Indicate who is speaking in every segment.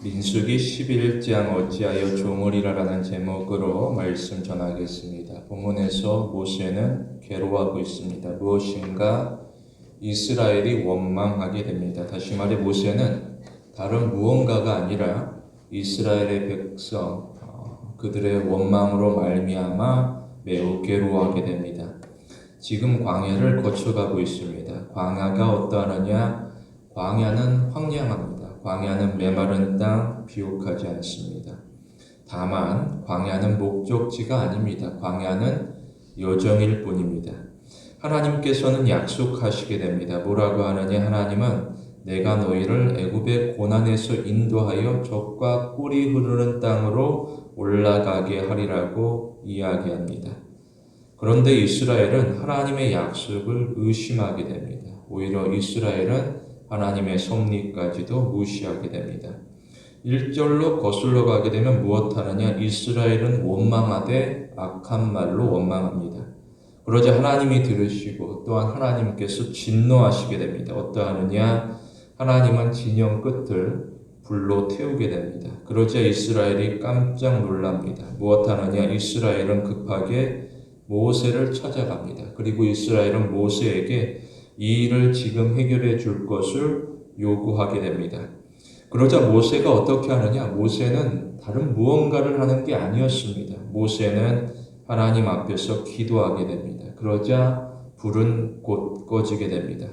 Speaker 1: 민수기 11장 어찌하여 종으리라라는 제목으로 말씀 전하겠습니다. 본문에서 모세는 괴로워하고 있습니다. 무엇인가 이스라엘이 원망하게 됩니다. 다시 말해 모세는 다른 무언가가 아니라 이스라엘의 백성 그들의 원망으로 말미암아 매우 괴로워하게 됩니다. 지금 광야를 거쳐가고 있습니다. 광야가 어떠하느냐? 광야는 황량합니다. 광야는 메마른 땅, 비옥하지 않습니다. 다만 광야는 목적지가 아닙니다. 광야는 여정일 뿐입니다. 하나님께서는 약속하시게 됩니다. 뭐라고 하느냐? 하나님은 내가 너희를 애굽의 고난에서 인도하여 젖과 꿀이 흐르는 땅으로 올라가게 하리라고 이야기합니다. 그런데 이스라엘은 하나님의 약속을 의심하게 됩니다. 오히려 이스라엘은 하나님의 섭리까지도 무시하게 됩니다. 1절로 거슬러 가게 되면 무엇하느냐? 이스라엘은 원망하되 악한 말로 원망합니다. 그러자 하나님이 들으시고 또한 하나님께서 진노하시게 됩니다. 어떠하느냐? 하나님은 진영 끝을 불로 태우게 됩니다. 그러자 이스라엘이 깜짝 놀랍니다. 무엇하느냐? 이스라엘은 급하게 모세를 찾아갑니다. 그리고 이스라엘은 모세에게 이 일을 지금 해결해 줄 것을 요구하게 됩니다. 그러자 모세가 어떻게 하느냐? 모세는 다른 무언가를 하는 게 아니었습니다. 모세는 하나님 앞에서 기도하게 됩니다. 그러자 불은 곧 꺼지게 됩니다.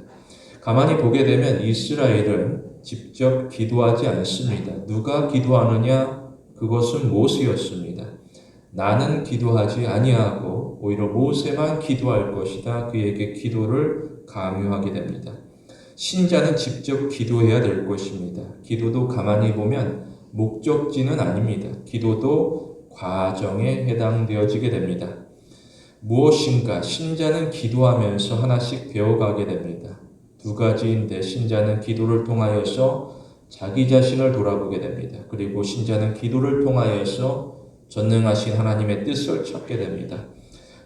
Speaker 1: 가만히 보게 되면 이스라엘은 직접 기도하지 않습니다. 누가 기도하느냐? 그것은 모세였습니다. 나는 기도하지 아니하고 오히려 모세만 기도할 것이다. 그에게 기도를 강요하게 됩니다. 신자는 직접 기도해야 될 것입니다. 기도도 가만히 보면 목적지는 아닙니다. 기도도 과정에 해당되어지게 됩니다. 무엇인가 신자는 기도하면서 하나씩 배워가게 됩니다. 두 가지인데 신자는 기도를 통하여서 자기 자신을 돌아보게 됩니다. 그리고 신자는 기도를 통하여서 전능하신 하나님의 뜻을 찾게 됩니다.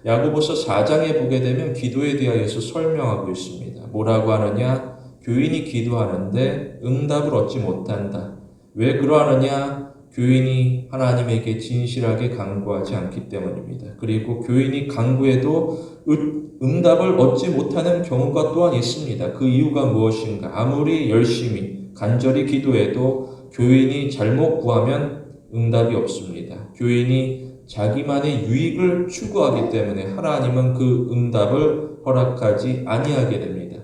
Speaker 1: 야고보서 4장에 보게 되면 기도에 대하여서 설명하고 있습니다. 뭐라고 하느냐? 교인이 기도하는데 응답을 얻지 못한다. 왜 그러하느냐? 교인이 하나님에게 진실하게 간구하지 않기 때문입니다. 그리고 교인이 간구해도 응답을 얻지 못하는 경우가 또한 있습니다. 그 이유가 무엇인가? 아무리 열심히 간절히 기도해도 교인이 잘못 구하면 응답이 없습니다. 교인이 자기만의 유익을 추구하기 때문에 하나님은 그 응답을 허락하지 아니하게 됩니다.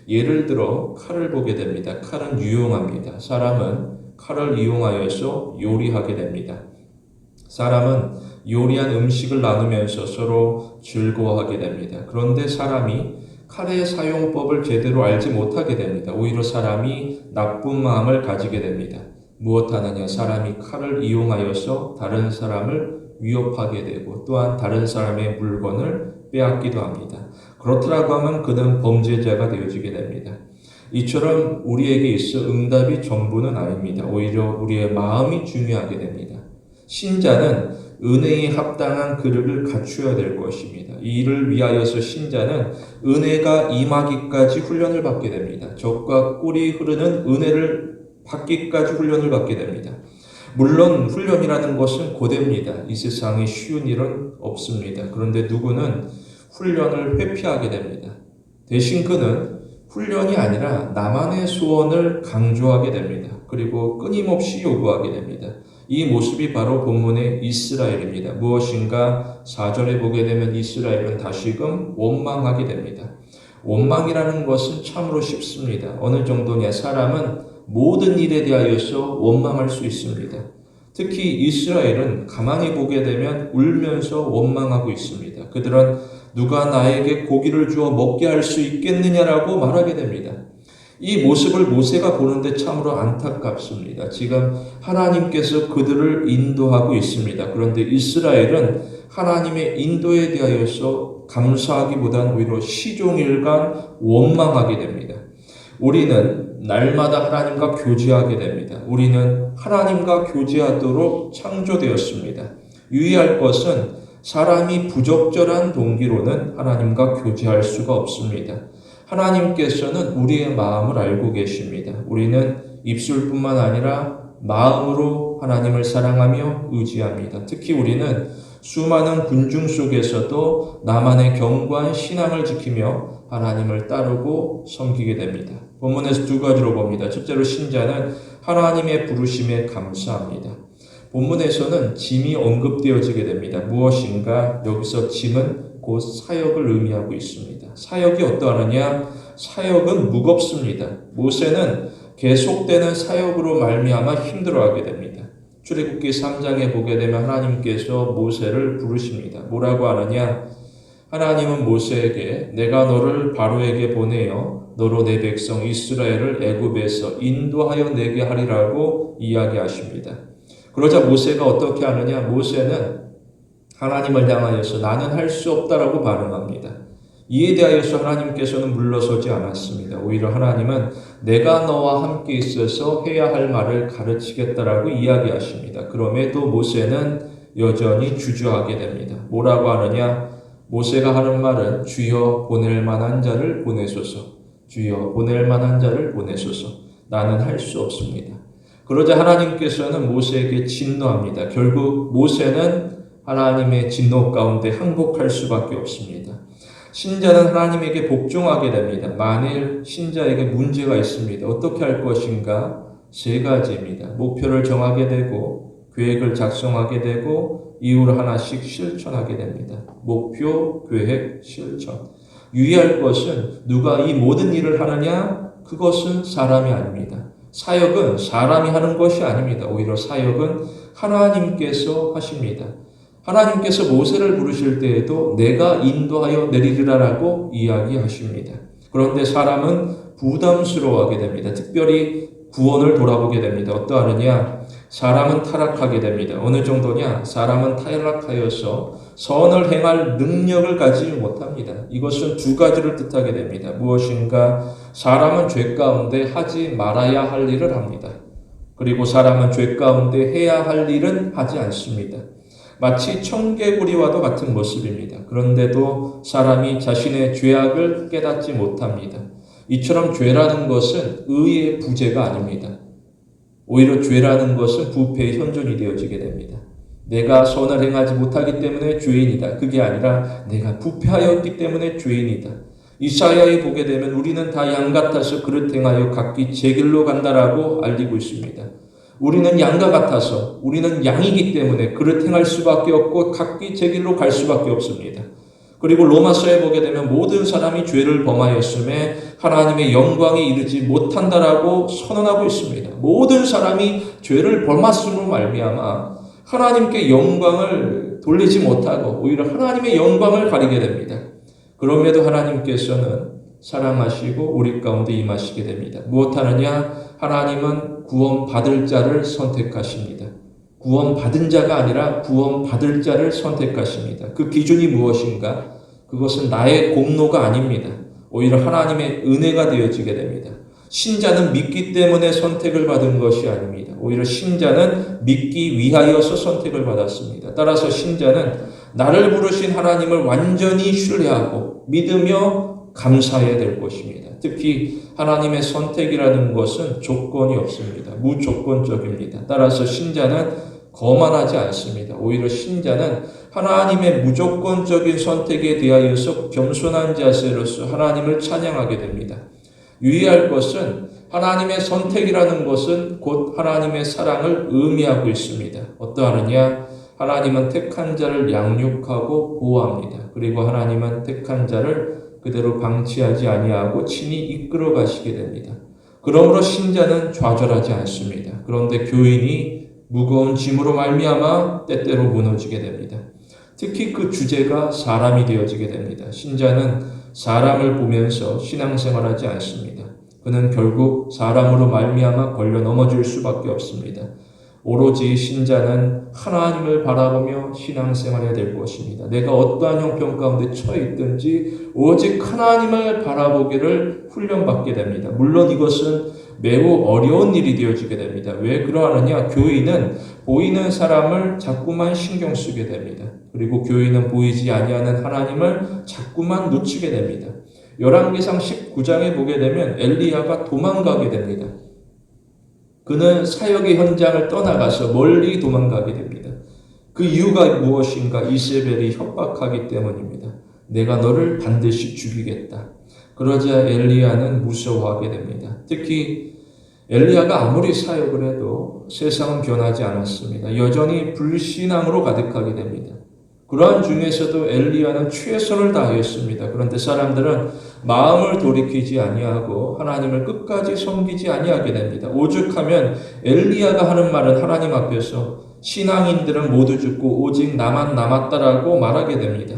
Speaker 1: 예를 들어 칼을 보게 됩니다. 칼은 유용합니다. 사람은 칼을 이용하여서 요리하게 됩니다. 사람은 요리한 음식을 나누면서 서로 즐거워하게 됩니다. 그런데 사람이 칼의 사용법을 제대로 알지 못하게 됩니다. 오히려 사람이 나쁜 마음을 가지게 됩니다. 무엇하느냐? 사람이 칼을 이용하여서 다른 사람을 위협하게 되고 또한 다른 사람의 물건을 빼앗기도 합니다. 그렇더라고 하면 그는 범죄자가 되어지게 됩니다. 이처럼 우리에게 있어 응답이 전부는 아닙니다. 오히려 우리의 마음이 중요하게 됩니다. 신자는 은혜에 합당한 그릇을 갖추어야 될 것입니다. 이 일을 위하여서 신자는 은혜가 임하기까지 훈련을 받게 됩니다. 젖과 꿀이 흐르는 은혜를 받기까지 훈련을 받게 됩니다. 물론 훈련이라는 것은 고됩니다. 이 세상에 쉬운 일은 없습니다. 그런데 누구는 훈련을 회피하게 됩니다. 대신 그는 훈련이 아니라 나만의 소원을 강조하게 됩니다. 그리고 끊임없이 요구하게 됩니다. 이 모습이 바로 본문의 이스라엘입니다. 무엇인가 4절에 보게 되면 이스라엘은 다시금 원망하게 됩니다. 원망이라는 것은 참으로 쉽습니다. 어느 정도냐? 사람은 모든 일에 대하여서 원망할 수 있습니다. 특히 이스라엘은 가만히 보게 되면 울면서 원망하고 있습니다. 그들은 누가 나에게 고기를 주어 먹게 할 수 있겠느냐라고 말하게 됩니다. 이 모습을 모세가 보는데 참으로 안타깝습니다. 지금 하나님께서 그들을 인도하고 있습니다. 그런데 이스라엘은 하나님의 인도에 대하여서 감사하기보다는 오히려 시종일관 원망하게 됩니다. 우리는 날마다 하나님과 교제하게 됩니다. 우리는 하나님과 교제하도록 창조되었습니다. 유의할 것은 사람이 부적절한 동기로는 하나님과 교제할 수가 없습니다. 하나님께서는 우리의 마음을 알고 계십니다. 우리는 입술뿐만 아니라 마음으로 하나님을 사랑하며 의지합니다. 특히 우리는 수많은 군중 속에서도 나만의 견고한 신앙을 지키며 하나님을 따르고 섬기게 됩니다. 본문에서 두 가지로 봅니다. 첫째로 신자는 하나님의 부르심에 감사합니다. 본문에서는 짐이 언급되어지게 됩니다. 무엇인가? 여기서 짐은 곧 사역을 의미하고 있습니다. 사역이 어떠하느냐? 사역은 무겁습니다. 모세는 계속되는 사역으로 말미암아 힘들어하게 됩니다. 출애굽기 3장에 보게 되면 하나님께서 모세를 부르십니다. 뭐라고 하느냐? 하나님은 모세에게 내가 너를 바로에게 보내어 너로 내 백성 이스라엘을 애굽에서 인도하여 내게 하리라고 이야기하십니다. 그러자 모세가 어떻게 하느냐? 모세는 하나님을 향하여서 나는 할 수 없다라고 반응합니다. 이에 대하여서 하나님께서는 물러서지 않았습니다. 오히려 하나님은 내가 너와 함께 있어서 해야 할 말을 가르치겠다라고 이야기하십니다. 그럼에도 모세는 여전히 주저하게 됩니다. 뭐라고 하느냐? 모세가 하는 말은 주여 보낼 만한 자를 보내소서. 주여 보낼 만한 자를 보내소서. 나는 할 수 없습니다. 그러자 하나님께서는 모세에게 진노합니다. 결국 모세는 하나님의 진노 가운데 항복할 수밖에 없습니다. 신자는 하나님에게 복종하게 됩니다. 만일 신자에게 문제가 있습니다. 어떻게 할 것인가? 세 가지입니다. 목표를 정하게 되고 계획을 작성하게 되고 이유를 하나씩 실천하게 됩니다. 목표, 계획, 실천. 유의할 것은 누가 이 모든 일을 하느냐? 그것은 사람이 아닙니다. 사역은 사람이 하는 것이 아닙니다. 오히려 사역은 하나님께서 하십니다. 하나님께서 모세를 부르실 때에도 내가 인도하여 내리리라라고 이야기하십니다. 그런데 사람은 부담스러워하게 됩니다. 특별히 구원을 돌아보게 됩니다. 어떠하느냐? 사람은 타락하게 됩니다. 어느 정도냐? 사람은 타락하여서 선을 행할 능력을 가지지 못합니다. 이것은 두 가지를 뜻하게 됩니다. 무엇인가? 사람은 죄 가운데 하지 말아야 할 일을 합니다. 그리고 사람은 죄 가운데 해야 할 일은 하지 않습니다. 마치 청개구리와도 같은 모습입니다. 그런데도 사람이 자신의 죄악을 깨닫지 못합니다. 이처럼 죄라는 것은 의의 부재가 아닙니다. 오히려 죄라는 것은 부패의 현존이 되어지게 됩니다. 내가 선을 행하지 못하기 때문에 죄인이다. 그게 아니라 내가 부패하였기 때문에 죄인이다. 이사야에 보게 되면 우리는 다 양 같아서 그릇 행하여 각기 제 길로 간다라고 알리고 있습니다. 우리는 양과 같아서 우리는 양이기 때문에 그릇 행할 수밖에 없고 각기 제 길로 갈 수밖에 없습니다. 그리고 로마서에 보게 되면 모든 사람이 죄를 범하였음에 하나님의 영광에 이르지 못한다라고 선언하고 있습니다. 모든 사람이 죄를 범했음으로 말미암아 하나님께 영광을 돌리지 못하고 오히려 하나님의 영광을 가리게 됩니다. 그럼에도 하나님께서는 사랑하시고 우리 가운데 임하시게 됩니다. 무엇하느냐? 하나님은 구원받을 자를 선택하십니다. 구원받은 자가 아니라 구원받을 자를 선택하십니다. 그 기준이 무엇인가? 그것은 나의 공로가 아닙니다. 오히려 하나님의 은혜가 되어지게 됩니다. 신자는 믿기 때문에 선택을 받은 것이 아닙니다. 오히려 신자는 믿기 위하여서 선택을 받았습니다. 따라서 신자는 나를 부르신 하나님을 완전히 신뢰하고 믿으며 감사해야 될 것입니다. 특히 하나님의 선택이라는 것은 조건이 없습니다. 무조건적입니다. 따라서 신자는 거만하지 않습니다. 오히려 신자는 하나님의 무조건적인 선택에 대하여서 겸손한 자세로서 하나님을 찬양하게 됩니다. 유의할 것은 하나님의 선택이라는 것은 곧 하나님의 사랑을 의미하고 있습니다. 어떠하느냐? 하나님은 택한 자를 양육하고 보호합니다. 그리고 하나님은 택한 자를 그대로 방치하지 아니하고 친히 이끌어 가시게 됩니다. 그러므로 신자는 좌절하지 않습니다. 그런데 교인이 무거운 짐으로 말미암아 때때로 무너지게 됩니다. 특히 그 주제가 사람이 되어지게 됩니다. 신자는 사람을 보면서 신앙생활하지 않습니다. 그는 결국 사람으로 말미암아 걸려 넘어질 수밖에 없습니다. 오로지 신자는 하나님을 바라보며 신앙생활해야 될 것입니다. 내가 어떠한 형편 가운데 처해 있든지 오직 하나님을 바라보기를 훈련받게 됩니다. 물론 이것은 매우 어려운 일이 되어지게 됩니다. 왜 그러하느냐? 교인은 보이는 사람을 자꾸만 신경 쓰게 됩니다. 그리고 교인은 보이지 아니하는 하나님을 자꾸만 놓치게 됩니다. 열왕기상 19장에 보게 되면 엘리야가 도망가게 됩니다. 그는 사역의 현장을 떠나가서 멀리 도망가게 됩니다. 그 이유가 무엇인가? 이세벨이 협박하기 때문입니다. 내가 너를 반드시 죽이겠다. 그러자 엘리야는 무서워하게 됩니다. 특히 엘리야가 아무리 사역을 해도 세상은 변하지 않았습니다. 여전히 불신앙으로 가득하게 됩니다. 그러한 중에서도 엘리야는 최선을 다하였습니다. 그런데 사람들은 마음을 돌이키지 아니하고 하나님을 끝까지 섬기지 아니하게 됩니다. 오죽하면 엘리야가 하는 말은 하나님 앞에서 신앙인들은 모두 죽고 오직 나만 남았다라고 말하게 됩니다.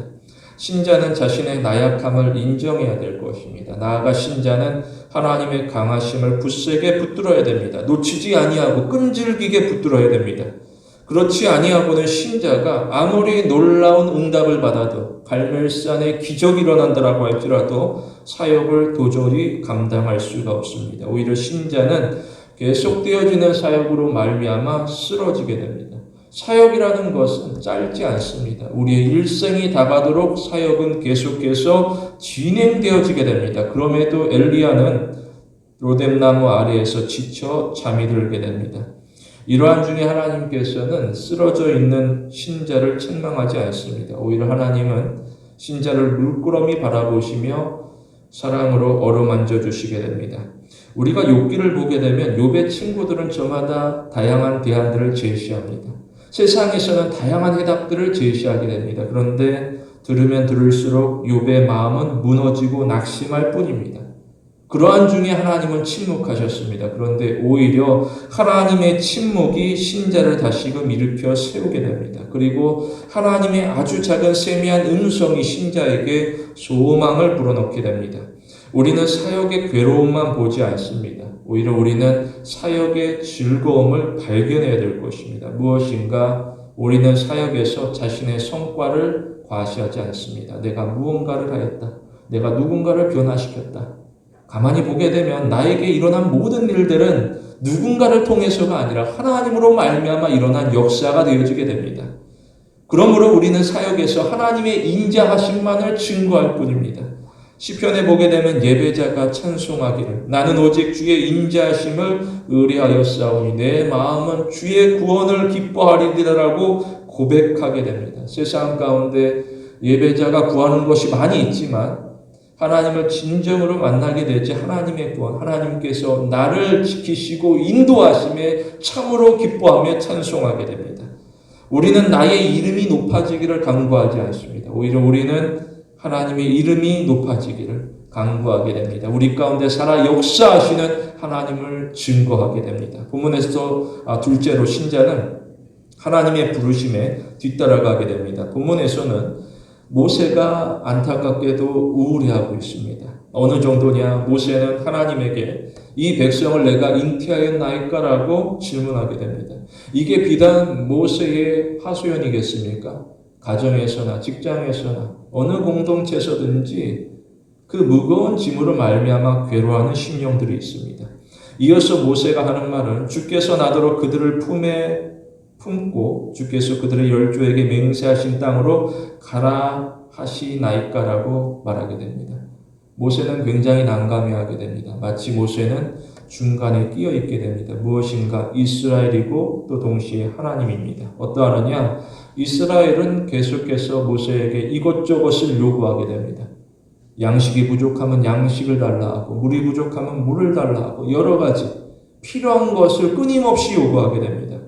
Speaker 1: 신자는 자신의 나약함을 인정해야 될 것입니다. 나아가 신자는 하나님의 강하심을 굳세게 붙들어야 됩니다. 놓치지 아니하고 끈질기게 붙들어야 됩니다. 그렇지 아니하고는 신자가 아무리 놀라운 응답을 받아도 갈멜산에 기적이 일어난다라고 할지라도 사역을 도저히 감당할 수가 없습니다. 오히려 신자는 계속되어지는 사역으로 말미암아 쓰러지게 됩니다. 사역이라는 것은 짧지 않습니다. 우리의 일생이 다가도록 사역은 계속해서 진행되어지게 됩니다. 그럼에도 엘리야는 로뎀나무 아래에서 지쳐 잠이 들게 됩니다. 이러한 중에 하나님께서는 쓰러져 있는 신자를 책망하지 않습니다. 오히려 하나님은 신자를 물끄러미 바라보시며 사랑으로 어루만져 주시게 됩니다. 우리가 욥기를 보게 되면 욥의 친구들은 저마다 다양한 대안들을 제시합니다. 세상에서는 다양한 해답들을 제시하게 됩니다. 그런데 들으면 들을수록 욥의 마음은 무너지고 낙심할 뿐입니다. 그러한 중에 하나님은 침묵하셨습니다. 그런데 오히려 하나님의 침묵이 신자를 다시금 일으켜 세우게 됩니다. 그리고 하나님의 아주 작은 세미한 음성이 신자에게 소망을 불어넣게 됩니다. 우리는 사역의 괴로움만 보지 않습니다. 오히려 우리는 사역의 즐거움을 발견해야 될 것입니다. 무엇인가? 우리는 사역에서 자신의 성과를 과시하지 않습니다. 내가 무언가를 하였다. 내가 누군가를 변화시켰다. 가만히 보게 되면 나에게 일어난 모든 일들은 누군가를 통해서가 아니라 하나님으로 말미암아 일어난 역사가 되어지게 됩니다. 그러므로 우리는 사역에서 하나님의 인자하심만을 증거할 뿐입니다. 시편에 보게 되면 예배자가 찬송하기를 나는 오직 주의 인자하심을 의뢰하였사오니 내 마음은 주의 구원을 기뻐하리라라고 고백하게 됩니다. 세상 가운데 예배자가 구하는 것이 많이 있지만 하나님을 진정으로 만나게 되지 하나님의 구원, 하나님께서 나를 지키시고 인도하심에 참으로 기뻐하며 찬송하게 됩니다. 우리는 나의 이름이 높아지기를 간구하지 않습니다. 오히려 우리는 하나님의 이름이 높아지기를 간구하게 됩니다. 우리 가운데 살아 역사하시는 하나님을 증거하게 됩니다. 본문에서 둘째로 신자는 하나님의 부르심에 뒤따라가게 됩니다. 본문에서는 모세가 안타깝게도 우울해하고 있습니다. 어느 정도냐? 모세는 하나님에게 이 백성을 내가 잉태하였나이까라고 질문하게 됩니다. 이게 비단 모세의 하소연이겠습니까? 가정에서나 직장에서나 어느 공동체에서든지 그 무거운 짐으로 말미암아 괴로워하는 심령들이 있습니다. 이어서 모세가 하는 말은 주께서 나더러 그들을 품에 품고 주께서 그들의 열조에게 맹세하신 땅으로 가라 하시나이까라고 말하게 됩니다. 모세는 굉장히 난감해하게 됩니다. 마치 모세는 중간에 끼어 있게 됩니다. 무엇인가 이스라엘이고 또 동시에 하나님입니다. 어떠하느냐? 이스라엘은 계속해서 모세에게 이것저것을 요구하게 됩니다. 양식이 부족하면 양식을 달라 하고 물이 부족하면 물을 달라 하고 여러 가지 필요한 것을 끊임없이 요구하게 됩니다.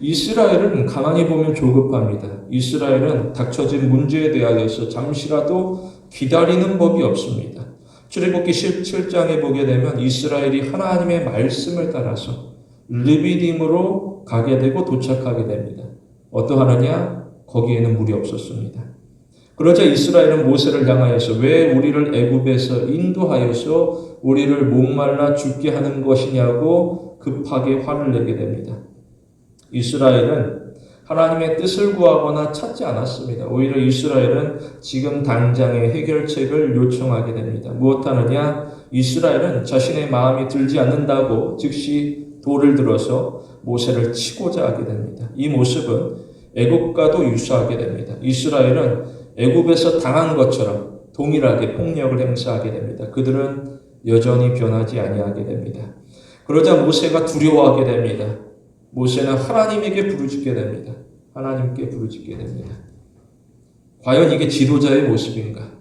Speaker 1: 이스라엘은 가만히 보면 조급합니다. 이스라엘은 닥쳐진 문제에 대하여서 잠시라도 기다리는 법이 없습니다. 출애굽기 17장에 보게 되면 이스라엘이 하나님의 말씀을 따라서 르비딤으로 가게 되고 도착하게 됩니다. 어떠하느냐? 거기에는 물이 없었습니다. 그러자 이스라엘은 모세를 향하여서 왜 우리를 애굽에서 인도하여서 우리를 목말라 죽게 하는 것이냐고 급하게 화를 내게 됩니다. 이스라엘은 하나님의 뜻을 구하거나 찾지 않았습니다. 오히려 이스라엘은 지금 당장의 해결책을 요청하게 됩니다. 무엇하느냐? 이스라엘은 자신의 마음이 들지 않는다고 즉시 돌을 들어서 모세를 치고자 하게 됩니다. 이 모습은 애굽과도 유사하게 됩니다. 이스라엘은 애굽에서 당한 것처럼 동일하게 폭력을 행사하게 됩니다. 그들은 여전히 변하지 아니하게 됩니다. 그러자 모세가 두려워하게 됩니다. 모세는 하나님에게 부르짖게 됩니다. 하나님께 부르짖게 됩니다. 과연 이게 지도자의 모습인가?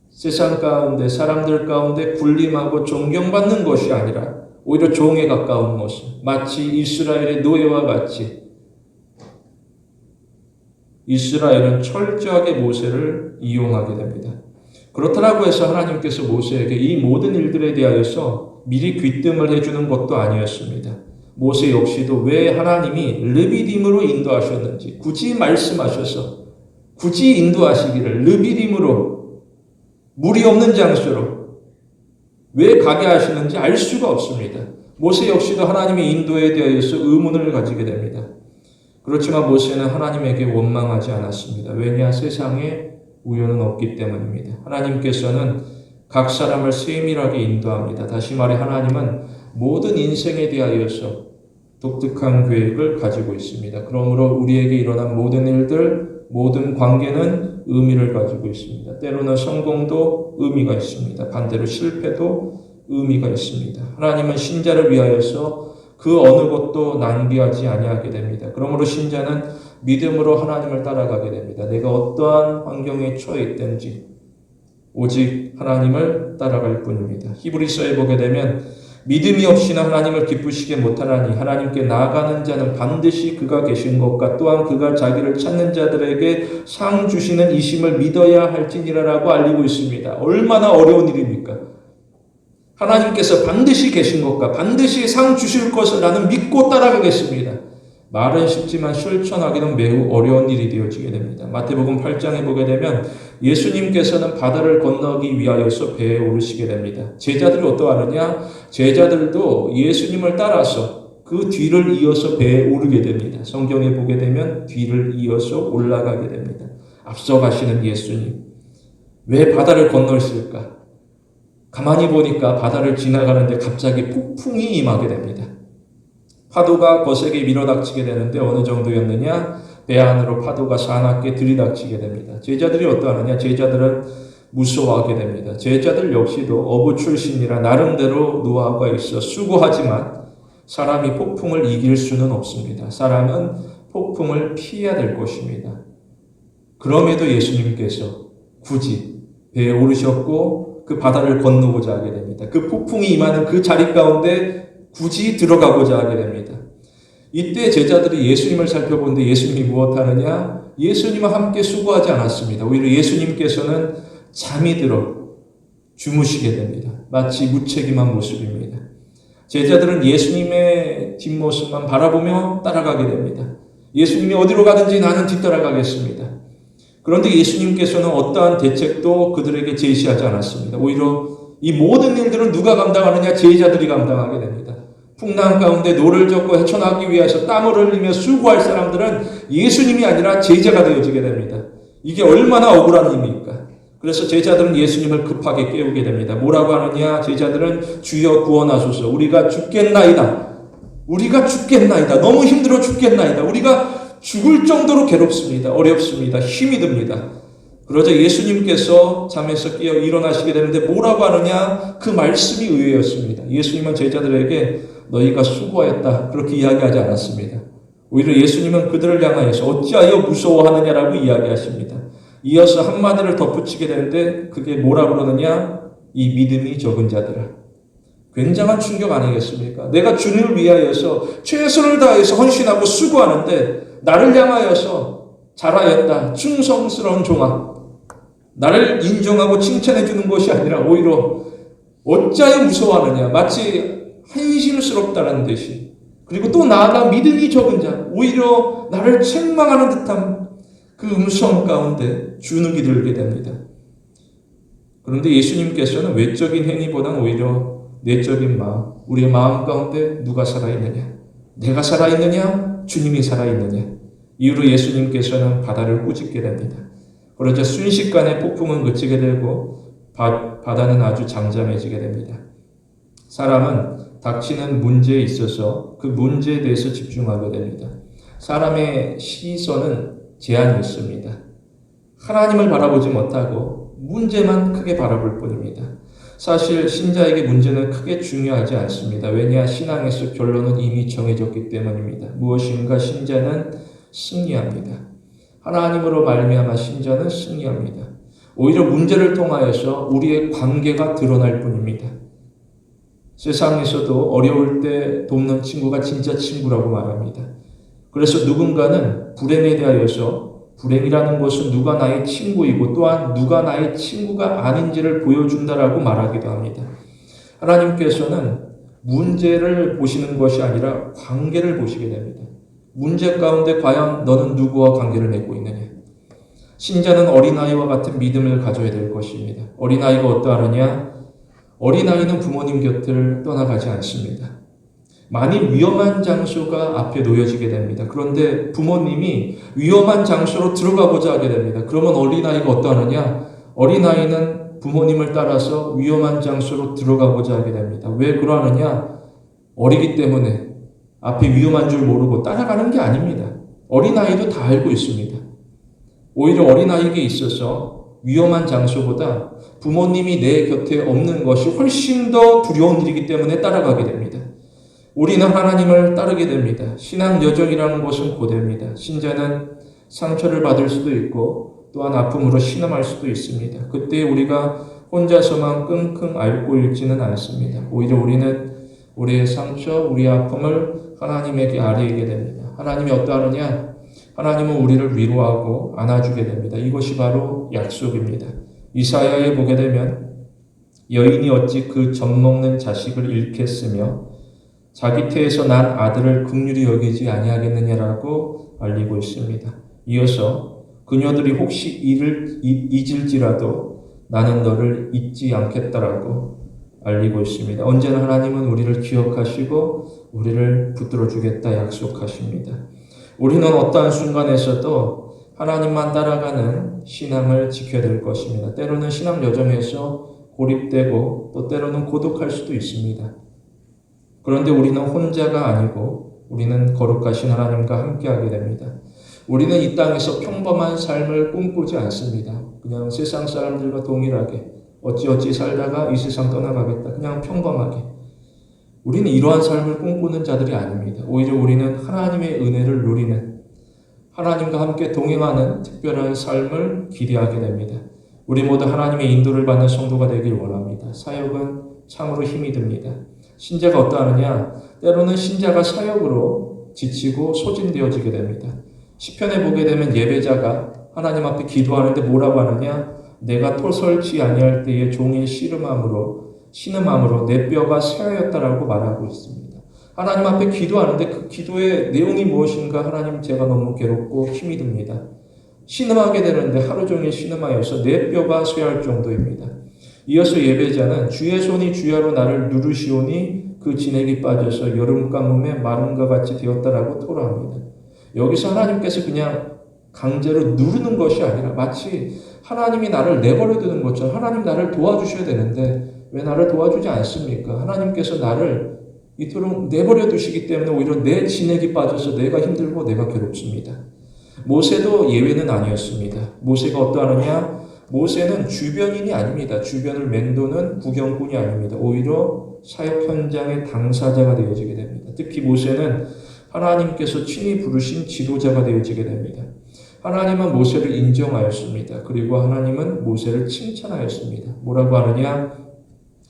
Speaker 1: 세상 가운데 사람들 가운데 군림하고 존경받는 것이 아니라 오히려 종에 가까운 모습, 마치 이스라엘의 노예와 같이 이스라엘은 철저하게 모세를 이용하게 됩니다. 그렇다고 해서 하나님께서 모세에게 이 모든 일들에 대하여서 미리 귀뜸을 해주는 것도 아니었습니다. 모세 역시도 왜 하나님이 르비딤으로 인도하셨는지 굳이 말씀하셔서 굳이 인도하시기를 르비딤으로 물이 없는 장소로 왜 가게 하시는지 알 수가 없습니다. 모세 역시도 하나님의 인도에 대해서 의문을 가지게 됩니다. 그렇지만 모세는 하나님에게 원망하지 않았습니다. 왜냐? 세상에 우연은 없기 때문입니다. 하나님께서는 각 사람을 세밀하게 인도합니다. 다시 말해 하나님은 모든 인생에 대하여서 독특한 계획을 가지고 있습니다. 그러므로 우리에게 일어난 모든 일들, 모든 관계는 의미를 가지고 있습니다. 때로는 성공도 의미가 있습니다. 반대로 실패도 의미가 있습니다. 하나님은 신자를 위하여서 그 어느 것도 낭비하지 아니하게 됩니다. 그러므로 신자는 믿음으로 하나님을 따라가게 됩니다. 내가 어떠한 환경에 처해 있든지 오직 하나님을 따라갈 뿐입니다. 히브리서에 보게 되면 믿음이 없이는 하나님을 기쁘시게 못하나니 하나님께 나아가는 자는 반드시 그가 계신 것과 또한 그가 자기를 찾는 자들에게 상 주시는 이심을 믿어야 할지니라라고 알리고 있습니다. 얼마나 어려운 일입니까? 하나님께서 반드시 계신 것과 반드시 상 주실 것을 나는 믿고 따라가겠습니다. 말은 쉽지만 실천하기는 매우 어려운 일이 되어지게 됩니다. 마태복음 8장에 보게 되면 예수님께서는 바다를 건너기 위하여서 배에 오르시게 됩니다. 제자들이 어떠하느냐? 제자들도 예수님을 따라서 그 뒤를 이어서 배에 오르게 됩니다. 성경에 보게 되면 뒤를 이어서 올라가게 됩니다. 앞서 가시는 예수님. 왜 바다를 건너셨을까? 가만히 보니까 바다를 지나가는데 갑자기 폭풍이 임하게 됩니다. 파도가 거세게 밀어닥치게 되는데 어느 정도였느냐? 배 안으로 파도가 사납게 들이닥치게 됩니다. 제자들이 어떠하느냐? 제자들은 무서워하게 됩니다. 제자들 역시도 어부 출신이라 나름대로 노하우가 있어 수고하지만 사람이 폭풍을 이길 수는 없습니다. 사람은 폭풍을 피해야 될 것입니다. 그럼에도 예수님께서 굳이 배에 오르셨고 그 바다를 건너고자 하게 됩니다. 그 폭풍이 임하는 그 자리 가운데 굳이 들어가고자 하게 됩니다. 이때 제자들이 예수님을 살펴보는데 예수님이 무엇하느냐? 예수님과 함께 수고하지 않았습니다. 오히려 예수님께서는 잠이 들어 주무시게 됩니다. 마치 무책임한 모습입니다. 제자들은 예수님의 뒷모습만 바라보며 따라가게 됩니다. 예수님이 어디로 가든지 나는 뒤따라가겠습니다. 그런데 예수님께서는 어떠한 대책도 그들에게 제시하지 않았습니다. 오히려 이 모든 일들은 누가 감당하느냐? 제자들이 감당하게 됩니다. 풍랑 가운데 노를 젓고 헤쳐나가기 위해서 땀을 흘리며 수고할 사람들은 예수님이 아니라 제자가 되어지게 됩니다. 이게 얼마나 억울한 일입니까? 그래서 제자들은 예수님을 급하게 깨우게 됩니다. 뭐라고 하느냐? 제자들은 주여 구원하소서. 우리가 죽겠나이다. 우리가 죽겠나이다. 너무 힘들어 죽겠나이다. 우리가 죽을 정도로 괴롭습니다. 어렵습니다. 힘이 듭니다. 그러자 예수님께서 잠에서 깨어 일어나시게 되는데 뭐라고 하느냐? 그 말씀이 의외였습니다. 예수님은 제자들에게 너희가 수고하였다 그렇게 이야기하지 않았습니다. 오히려 예수님은 그들을 향하여서 어찌하여 무서워하느냐라고 이야기하십니다. 이어서 한마디를 덧붙이게 되는데 그게 뭐라고 그러느냐? 이 믿음이 적은 자들아. 굉장한 충격 아니겠습니까? 내가 주님을 위하여서 최선을 다해서 헌신하고 수고하는데 나를 향하여서 잘하였다. 충성스러운 종아. 나를 인정하고 칭찬해 주는 것이 아니라 오히려 어찌하여 무서워하느냐. 마치 한심스럽다는 듯이. 그리고 또 나아가 믿음이 적은 자. 오히려 나를 책망하는 듯한 그 음성 가운데 주눅이 들게 됩니다. 그런데 예수님께서는 외적인 행위보다는 오히려 내적인 마음, 우리의 마음 가운데 누가 살아있느냐? 내가 살아있느냐? 주님이 살아있느냐? 이후로 예수님께서는 바다를 꾸짖게 됩니다. 그러자 순식간에 폭풍은 그치게 되고 바다는 아주 잠잠해지게 됩니다. 사람은 닥치는 문제에 있어서 그 문제에 대해서 집중하게 됩니다. 사람의 시선은 제한이 있습니다. 하나님을 바라보지 못하고 문제만 크게 바라볼 뿐입니다. 사실 신자에게 문제는 크게 중요하지 않습니다. 왜냐? 신앙에서 결론은 이미 정해졌기 때문입니다. 무엇인가 신자는 승리합니다. 하나님으로 말미암아 신자는 승리합니다. 오히려 문제를 통하여서 우리의 관계가 드러날 뿐입니다. 세상에서도 어려울 때 돕는 친구가 진짜 친구라고 말합니다. 그래서 누군가는 불행에 대하여서 불행이라는 것은 누가 나의 친구이고 또한 누가 나의 친구가 아닌지를 보여준다라고 말하기도 합니다. 하나님께서는 문제를 보시는 것이 아니라 관계를 보시게 됩니다. 문제 가운데 과연 너는 누구와 관계를 맺고 있느냐? 신자는 어린아이와 같은 믿음을 가져야 될 것입니다. 어린아이가 어떠하느냐? 어린아이는 부모님 곁을 떠나가지 않습니다. 많이 위험한 장소가 앞에 놓여지게 됩니다. 그런데 부모님이 위험한 장소로 들어가고자 하게 됩니다. 그러면 어린아이가 어떠하느냐? 어린아이는 부모님을 따라서 위험한 장소로 들어가고자 하게 됩니다. 왜 그러느냐? 어리기 때문에 앞에 위험한 줄 모르고 따라가는 게 아닙니다. 어린아이도 다 알고 있습니다. 오히려 어린아이에게 있어서 위험한 장소보다 부모님이 내 곁에 없는 것이 훨씬 더 두려운 일이기 때문에 따라가게 됩니다. 우리는 하나님을 따르게 됩니다. 신앙 여정이라는 것은 고됩니다. 신자는 상처를 받을 수도 있고 또한 아픔으로 신음할 수도 있습니다. 그때 우리가 혼자서만 끙끙 앓고 있지는 않습니다. 오히려 우리는 우리의 상처, 우리의 아픔을 하나님에게 아뢰게 됩니다. 하나님이 어떠하느냐? 하나님은 우리를 위로하고 안아주게 됩니다. 이것이 바로 약속입니다. 이사야에 보게 되면 여인이 어찌 그 젖먹는 자식을 잃겠으며 자기 태에서 난 아들을 긍휼히 여기지 아니하겠느냐라고 알리고 있습니다. 이어서 그녀들이 혹시 잊을지라도 나는 너를 잊지 않겠다라고 알리고 있습니다. 언제나 하나님은 우리를 기억하시고 우리를 붙들어 주겠다 약속하십니다. 우리는 어떠한 순간에서도 하나님만 따라가는 신앙을 지켜야 될 것입니다. 때로는 신앙 여정에서 고립되고 또 때로는 고독할 수도 있습니다. 그런데 우리는 혼자가 아니고 우리는 거룩하신 하나님과 함께하게 됩니다. 우리는 이 땅에서 평범한 삶을 꿈꾸지 않습니다. 그냥 세상 사람들과 동일하게 어찌어찌 살다가 이 세상 떠나가겠다. 그냥 평범하게. 우리는 이러한 삶을 꿈꾸는 자들이 아닙니다. 오히려 우리는 하나님의 은혜를 누리는, 하나님과 함께 동행하는 특별한 삶을 기대하게 됩니다. 우리 모두 하나님의 인도를 받는 성도가 되길 원합니다. 사역은 참으로 힘이 듭니다. 신자가 어떠하느냐? 때로는 신자가 사역으로 지치고 소진되어지게 됩니다. 시편에 보게 되면 예배자가 하나님 앞에 기도하는데 뭐라고 하느냐? 내가 토설치 아니할 때에 종일 신음함으로 내 뼈가 쇠하였다라고 말하고 있습니다. 하나님 앞에 기도하는데 그 기도의 내용이 무엇인가? 하나님, 제가 너무 괴롭고 힘이 듭니다. 신음하게 되는데 하루 종일 신음하여서 내 뼈가 쇠할 정도입니다. 이어서 예배자는 주의 손이 주야로 나를 누르시오니 그 진액이 빠져서 여름 가뭄에 마름과 같이 되었다라고 토로합니다. 여기서 하나님께서 그냥 강제로 누르는 것이 아니라 마치 하나님이 나를 내버려 두는 것처럼 하나님 나를 도와주셔야 되는데 왜 나를 도와주지 않습니까? 하나님께서 나를 이토록 내버려 두시기 때문에 오히려 내 진액이 빠져서 내가 힘들고 내가 괴롭습니다. 모세도 예외는 아니었습니다. 모세가 어떠하느냐? 모세는 주변인이 아닙니다. 주변을 맴도는 구경꾼이 아닙니다. 오히려 사역 현장의 당사자가 되어지게 됩니다. 특히 모세는 하나님께서 친히 부르신 지도자가 되어지게 됩니다. 하나님은 모세를 인정하였습니다. 그리고 하나님은 모세를 칭찬하였습니다. 뭐라고 하느냐?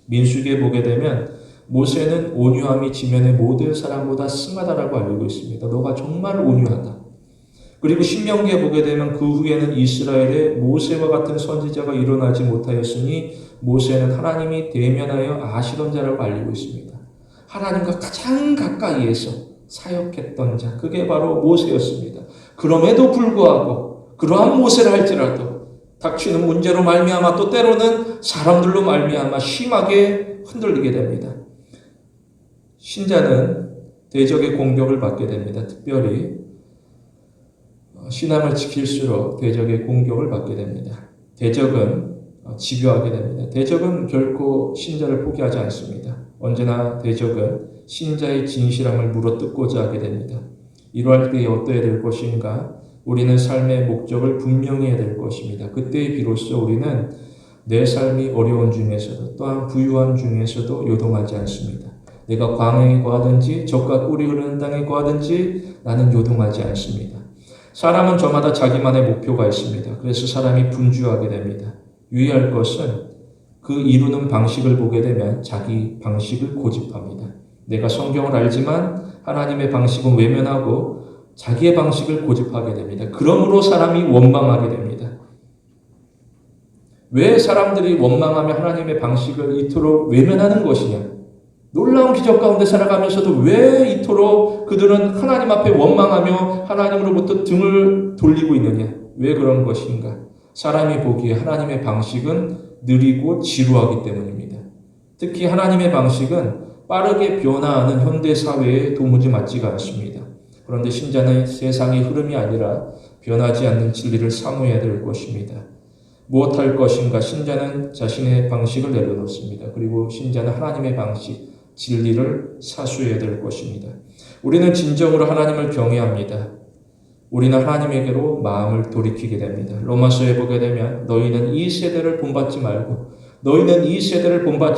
Speaker 1: 민수기에 보게 되면 모세는 온유함이 지면의 모든 사람보다 승하다라고 알고 있습니다. 너가 정말 온유하다. 그리고 신명기에 보게 되면 그 후에는 이스라엘에 모세와 같은 선지자가 일어나지 못하였으니 모세는 하나님이 대면하여 아시던 자라고 알리고 있습니다. 하나님과 가장 가까이에서 사역했던 자, 그게 바로 모세였습니다. 그럼에도 불구하고 그러한 모세를 할지라도 닥치는 문제로 말미암아 또 때로는 사람들로 말미암아 심하게 흔들리게 됩니다. 신자는 대적의 공격을 받게 됩니다. 특별히 신앙을 지킬수록 대적의 공격을 받게 됩니다. 대적은 집요하게 됩니다. 대적은 결코 신자를 포기하지 않습니다. 언제나 대적은 신자의 진실함을 물어뜯고자 하게 됩니다. 이러할 때에 어떠해야 될 것인가? 우리는 삶의 목적을 분명히 해야 될 것입니다. 그때 비로소 우리는 내 삶이 어려운 중에서도 또한 부유한 중에서도 요동하지 않습니다. 내가 광야에 거하든지 적과 꿀이 흐르는 땅에 거하든지 나는 요동하지 않습니다. 사람은 저마다 자기만의 목표가 있습니다. 그래서 사람이 분주하게 됩니다. 유의할 것은 그 이루는 방식을 보게 되면 자기 방식을 고집합니다. 내가 성경을 알지만 하나님의 방식은 외면하고 자기의 방식을 고집하게 됩니다. 그러므로 사람이 원망하게 됩니다. 왜 사람들이 원망하며 하나님의 방식을 이토록 외면하는 것이냐? 놀라운 기적 가운데 살아가면서도 왜 이토록 그들은 하나님 앞에 원망하며 하나님으로부터 등을 돌리고 있느냐? 왜 그런 것인가? 사람이 보기에 하나님의 방식은 느리고 지루하기 때문입니다. 특히 하나님의 방식은 빠르게 변화하는 현대 사회에 도무지 맞지가 않습니다. 그런데 신자는 세상의 흐름이 아니라 변하지 않는 진리를 사모해야 될 것입니다. 무엇할 것인가? 신자는 자신의 방식을 내려놓습니다. 그리고 신자는 하나님의 방식, 진리를 사수해야 될 것입니다. 우리는 진정으로 하나님을 경외합니다. 우리는 하나님에게로 마음을 돌이키게 됩니다. 로마서에 보게 되면 너희는 이 세대를 본받지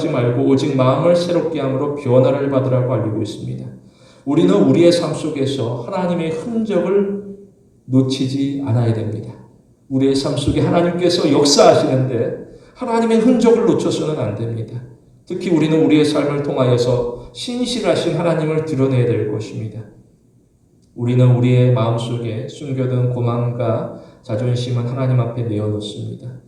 Speaker 1: 말고 오직 마음을 새롭게 함으로 변화를 받으라고 알리고 있습니다. 우리는 우리의 삶 속에서 하나님의 흔적을 놓치지 않아야 됩니다. 우리의 삶 속에 하나님께서 역사하시는데 하나님의 흔적을 놓쳐서는 안 됩니다. 특히 우리는 우리의 삶을 통하여서 신실하신 하나님을 드러내야 될 것입니다. 우리는 우리의 마음속에 숨겨둔 고만과 자존심은 하나님 앞에 내어놓습니다.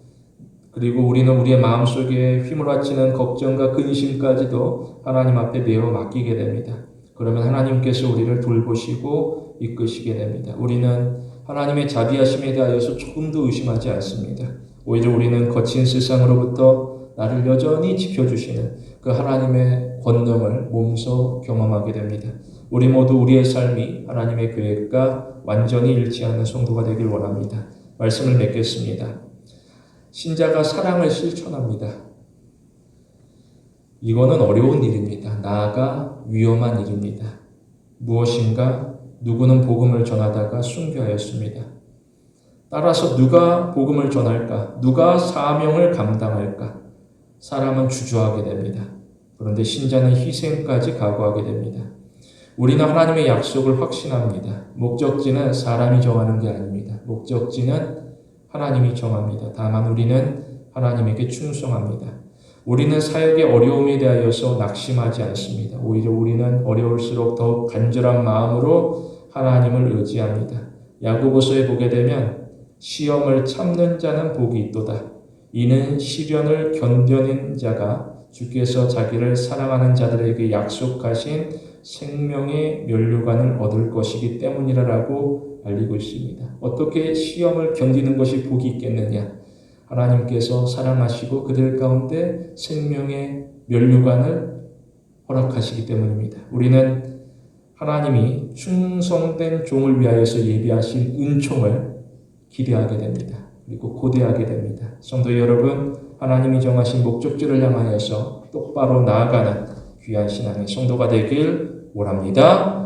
Speaker 1: 그리고 우리는 우리의 마음속에 휘몰아치는 걱정과 근심까지도 하나님 앞에 내어 맡기게 됩니다. 그러면 하나님께서 우리를 돌보시고 이끄시게 됩니다. 우리는 하나님의 자비하심에 대하여서 조금도 의심하지 않습니다. 오히려 우리는 거친 세상으로부터 나를 여전히 지켜주시는 그 하나님의 권능을 몸소 경험하게 됩니다. 우리 모두 우리의 삶이 하나님의 계획과 완전히 일치하는 성도가 되길 원합니다. 말씀을 맺겠습니다. 신자가 사랑을 실천합니다. 이거는 어려운 일입니다. 나아가 위험한 일입니다. 무엇인가? 누구는 복음을 전하다가 순교하였습니다. 따라서 누가 복음을 전할까? 누가 사명을 감당할까? 사람은 주저하게 됩니다. 그런데 신자는 희생까지 각오하게 됩니다. 우리는 하나님의 약속을 확신합니다. 목적지는 사람이 정하는 게 아닙니다. 목적지는 하나님이 정합니다. 다만 우리는 하나님에게 충성합니다. 우리는 사역의 어려움에 대하여서 낙심하지 않습니다. 오히려 우리는 어려울수록 더욱 간절한 마음으로 하나님을 의지합니다. 야고보서에 보게 되면 시험을 참는 자는 복이 있도다. 이는 시련을 견뎌낸 자가 주께서 자기를 사랑하는 자들에게 약속하신 생명의 면류관을 얻을 것이기 때문이라고 알리고 있습니다. 어떻게 시험을 견디는 것이 복이 있겠느냐? 하나님께서 사랑하시고 그들 가운데 생명의 면류관을 허락하시기 때문입니다. 우리는 하나님이 충성된 종을 위하여서 예비하신 은총을 기대하게 됩니다. 그리고 고대하게 됩니다. 성도 여러분, 하나님이 정하신 목적지를 향하여서 똑바로 나아가는 귀한 신앙의 성도가 되길 원합니다.